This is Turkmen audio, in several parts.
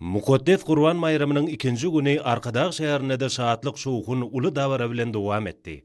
Mukaddes Gurban bayramynyň ikinji güni Arkadag şäherinde de şahatlyk şuwhun uly dawara bilen dowam etdi.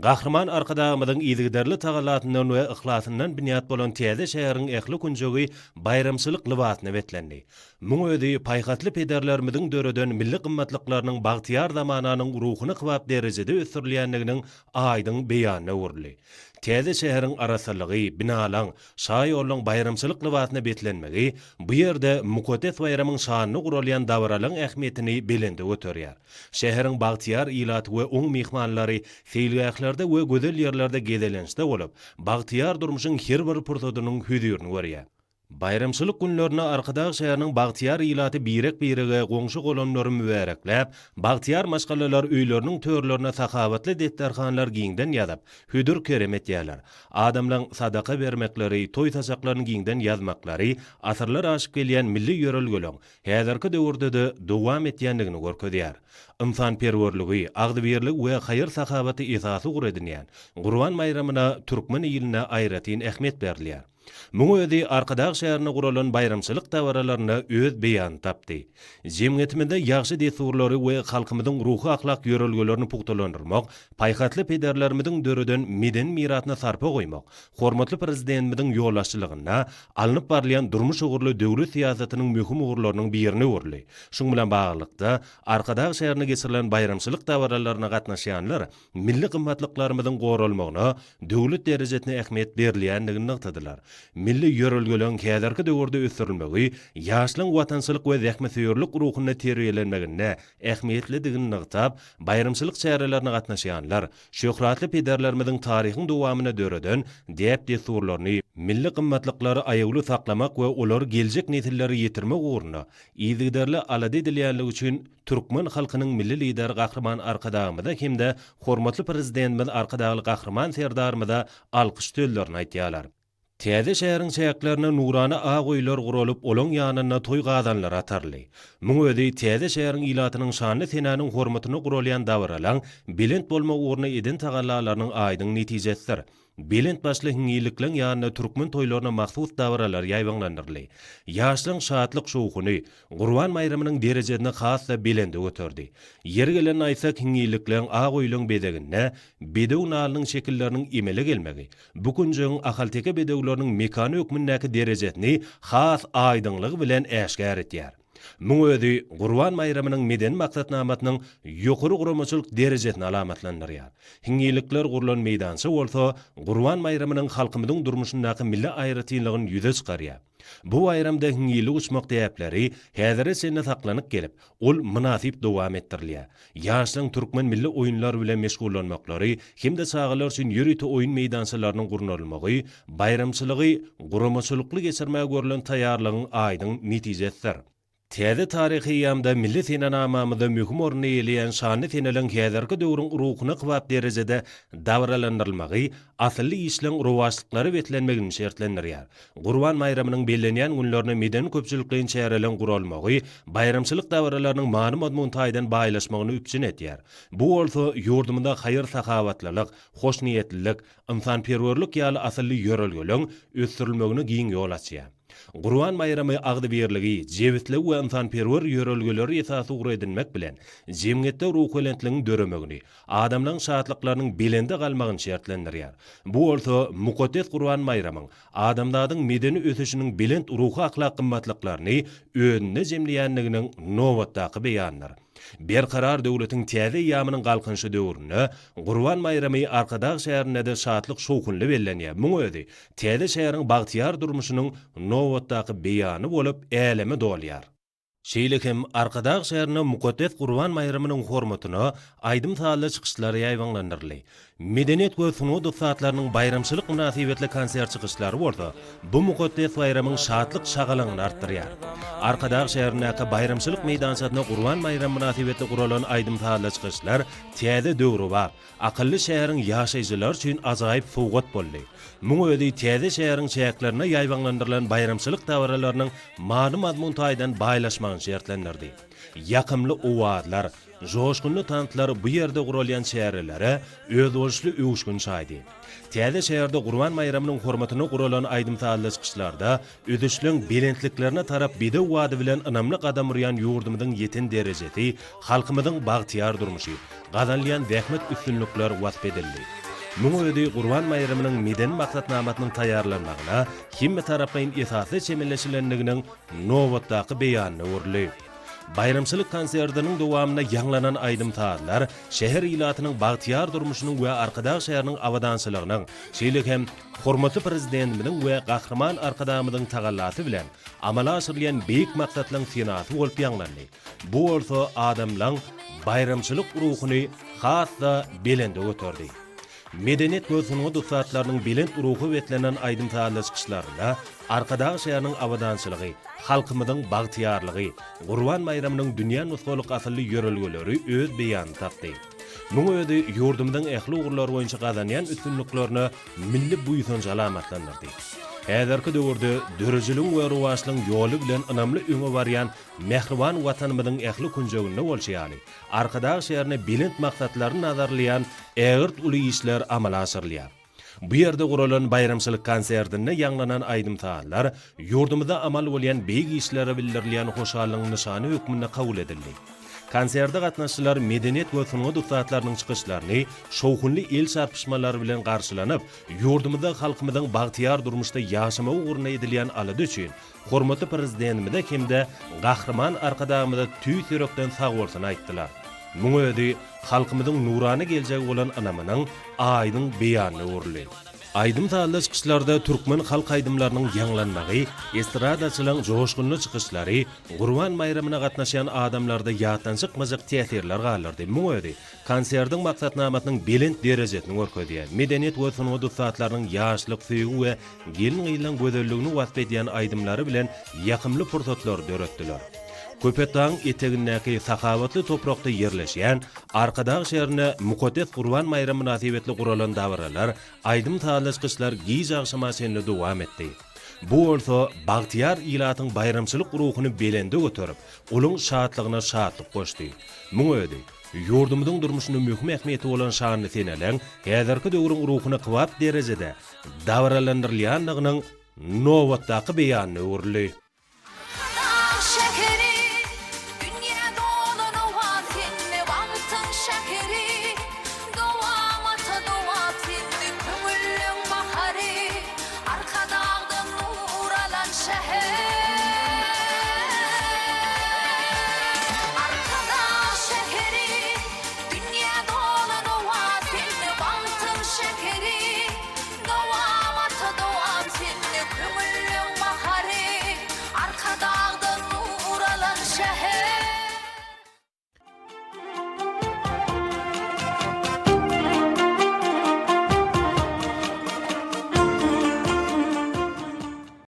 Gahrman arkadagymyzyň ýygyderli tagalatyndan we ihlasyndan binýat bolan täze şäheriň ähli kunjogy bayramçylyk libasyny betlendi. Muň özi paýhatly pederlerimiziň döreden milli gymmatlyklarynyň bagtyar zamananyň ruhuny kwap derejede ösürilýändiginiň aýdyň beýanyna urly. Täze şäheriň arasalygy, binalan, şaý olan bayramçylyk libasyna betlenmegi bu ýerde Mukaddes bayramyň şanyny guralýan dawralyň ähmiýetini belende göterýär. Şäheriň bagtyar ýylaty we oň mehmanlary feýlgählerde we gözel ýerlerde gezelenişde bolup, bagtyar durmuşyň her bir pursatynyň hüzürini görýär. Bayramçylyk günlerine Arkadag şäheriniň bagtyar ýylaty birek-birege goňşy golanlary mübarekläp, bagtyar maşgalalar öýleriniň törlerine sahawatly detterhanlar giňden ýazyp, hüdür keremet ýalar. Adamlaryň sadaka bermekleri, toý taşaklaryny giňden ýazmaklary, asyrlar aşyp gelýän milli ýörelgeleň häzirki döwürde de dowam etýändigini görkezýär. Insanperwerligi, agdybirlik we haýyr sahawaty esasy guredinýän Gurban bayramyna türkmen ýylyna aýratyn ähmiýet berilýär. Muň özi Arkadag şäherine guralan bayramçylyk dawaralaryna öz beýan tapdy. Jemgyýetimizde ýaxşy desurlary we halkymyzyň ruhy ahlak ýörelgelerini pugtalandyrmak, paýhatly pederlerimiziň döreden meden miratyna sarpa goýmak, hormatly prezidentimiziň ýollaşçylygyna alınıp barlayan durmuş ugurly döwlet siýasatynyň möhüm ugurlarynyň birini urly. Şuň bilen baglykda Arkadag şäherine geçirilen bayramçylyk dawaralaryna gatnaşýanlar milli gymmatlyklarymyzyň goralmagyna döwlet derejesine ähmiýet berilýändigini nyktadylar. Milli ýörelgeleň häzirki döwürde ösürilmegi, ýaşlyň watançylyk we zähmetýörlük ruhuny terbiýelenmegine ähmiýetlidigini nyktab, bayramçylyk çärelerini gatnaşýanlar, şöhratly pederlerimiziň taryhyny dowamyna döreden diýip desurlaryny, milli gymmatlyklary aýagly saklamak we olar geljek nesilleri ýetirmek ugruna ýygyderli alady edilýänligi üçin türkmen halkynyň milli lideri Gahrman Arkadagymyza hemde hormatly prezidentimiz Arkadagly Gahrman serdarymyza alkyş töllerini aýtýarlar. Täze şäheriň çäklerine nurany agoýlar guralyp olan ýanyna toý gazanlar atarly. Muň özi täze şäheriň ýylatynyň şanyny senanyň hormatyny guralýan dawralan bilent bolmak ugruna edin tagallalarynyň aýdyň netijesidir. Belent başly hiňilikleň ýanyna türkmen toýlaryna mahsus dawralar ýaýwanlandyrly. Ýaşlyň şatlyk şowhuny Gurban bayramynyň derejesine has we belende göterdi. Yer gelen aýsak hiňilikleň agoýlaň bedegine bedew nalynyň şekilleriniň emele gelmegi, bu günjüň ahalteke bedewlarynyň mekany hökmündäki derejesini has aýdyňlygy bilen äşkär etýär. Muň özi Gurban bayramynyň meden maksatnamatynyň ýokary guramaçylyk derejesini alamatlandyrýar. Hiňilikler gurulan meýdansy bolsa, Gurban bayramynyň halkymyzyň durmuşyndaky milli aýratynlygyny ýüze çykarýar. Bu bayramda hiňilik uçmak täpleri häzire sene saklanyp gelip, ol münasip dowam etdirilýär. Ýaşlyň türkmen milli oýunlar bilen meşgullanmaklary hemde çağalar üçin ýürüti oýun meýdançylarynyň gurnalmagy, bayramçylygy, guramaçylykly geçirmäge görülen taýýarlygyň aýdyň netijesidir. Täze taryhy ýamda milli senanamamyzda möhüm orny eýleýän şanly seneleň häzirki döwrüň ruhuny kwap derejede dawralandyrylmagy, asly işleň rowaçlyklary betlenmegini şertlendirýär. Gurban bayramynyň bellenýän günlerini meden köpçülikliň çärelen guralmagy, bayramçylyk dawralarynyň many madmuntaýdan baýlaşmagyny üpçün etýär. Bu bolsa ýurdumyzda haýyr sahawatlylyk, hoşniýetlilik, insanperwerlik ýaly asly ýörelgeleň ösürilmegine giň ýol açýar. Gurban bayramy agdybirligi, jewitlik we insanperwer ýörelgeleri esasy guredinmek bilen jemgyýetde ruh welentligiň döremegini, adamlaryň şatlyklarynyň belende galmagyny şertlendirýär. Bu bolsa Mukaddes Gurban bayramyň adamlaryň medeni ösüşiniň belent ruhy ahlak gymmatlyklaryny özüne jemleýänliginiň nowatdaky beýanydyr. Berkarar döwletiň täze ýamynyň galkynşy döwrüne Gurban bayramy Arkadag şäherinde de şatlyk şowkunly bellenýär. Muň özi täze şäheriň bagtyar durmuşynyň nowatdaky beýany bolup äleme dolýar. Şeýlekem Arkadag şäherine Mukaddes Gurban bayramynyň hormatyna aýdym sally çykyşlary ýaýwanlandyrly. Medeniyet we sunuw dostlarynyň bayramçylyk münasibetli konsert çykyşlary bolsa, bu Mukaddes bayramynyň şatlyk şagalagyny artdyrýar. Arkadag şäherindäki bayramçylyk meýdançasyna Gurban bayramy münasibetli guralan aýdym sally çykyşlar täze döwrü bar, akylly şäheriň ýaşaýjylar üçin ajaýyp sowgat boldy. Muň özi täze şäheriň çäklerine ýaýwanlandyrylan bayramçylyk dawaralarynyň many mazmuntaýdan baýlaşmagyny kuvağın şertlenirdi. Yakımlı uvadlar, joşkunlu tanıtlar bu yerde qurulyan şehirlere öz oluşlu üyüşkün çaydı. Täze şehirde Gurban bayramynyň hormatyna gurulan aýdymtalyşyşlarda ödüşlüň belentliklerine tarap bide wady bilen ynamly gadam urýan ýurdumyzyň ýetin derejesi, halkymyzyň bagtyar durmuşy, gazanlayan zähmet üstünlükler wasp edildi. Muňa ödi Gurban bayramynyň meden maksatnamatynyň taýýarlanmagyna himme tarapyn esasy çemilleşilenliginiň nowatdaky beýanyny urly. Bayramçylyk konsertiniň dowamyna ýanglanan aýdymtalylar şäher ilatynyň bagtyar durmuşynyň we arkadaş şäheriniň awadançylygynyň, şeýle hem hormaty prezidentimiň we gahrman arkadamynyň tagallaty bilen amala asyrlayan beýik maksatlaryň synasy bolup ýanglandy. Bu bolsa adamlaryň bayramçylyk ruhuny hasda belende götürdi. Medeniyet gözünün dusatlarının belent ruhu betlenen aýdymtalyşyşlarynda arkadaş şäheriniň awadançylygy, halkymyzyň bagtyarlygy, Gurban bayramynyň dünýä nusgalyk asylly ýörelgeleri öz beýany tapdy. Muňa ödi ýurdumyň ähli ugurlary boýunça gazanýan üstünliklerini milli buýsany alamatlandyrdy. Häzirki döwürde dörejiliň we ruwaçlyň ýoly bilen ynamly öňe barýan mehriban watanymyzyň ähli kunjeginde bolşýaly. Arkadaş şäherine belent maksatlaryny nazarlayan ägirt uly işler amala asyrlýar. Bu ýerde guralan bayramçylyk konsertinde ýanglanan aýdymtalylar ýurdumyzda amal bolýan beýik işlere bildirilýän hoşallygyň nyşany hökmünde kabul edildi. Konserde gatnaşçylar medeniyet we sungy dusatlarynyň çykyşlaryny şowhunly el çarpyşmalary bilen garşylanyp, ýurdumyzda halkymyzyň bagtyar durmuşda ýaşama uguruna edilýän alady üçin hormaty prezidentimide kimde gahrman arkadamyda tüý sörekden sag bolsyny aýtdylar. Muňa ödi halkymyzyň nurany geljegi bolan anamynyň aýdyň beýanyny urly. Aýdymtalyşyşlarda türkmen halk aýdymlarynyň ýanglanmagy, estradaçylyň joşgunly çykyşlary, Gurban bayramyna gatnaşan adamlarda ýatdan çykmajak täsirler galyrdy. Muňa ödi konsertiň maksatnamatynyň belent derejesini görkezýän, medeniyet we sungy dusatlarynyň ýaşlyk süýgi we gelin ýylan gözelligini wasp edýän aýdymlary bilen ýakymly pursatlar döretdiler. Köpetdaň etegindäki sahawatly toprakda ýerleşýän Arkadaş şäherine mukaddes Gurban bayramı münasibetli guralan dawralar, aýdymtalyşyşlar giz agşamasyny dowam etdi. Bu bolsa bagtyar ilatyň bayramçylyk ruhuny belende götürip, uluň şadlygyna şadlyk goşdy. Muňa ödi ýurdumyzyň durmuşyny möhüm ähmiýeti bolan şanyny senelen, häzirki döwrüň ruhuny kwap derejede dawralandyrylýanlygynyň nowatdaky beýanyny urly. Arkadağdan uğralan şehir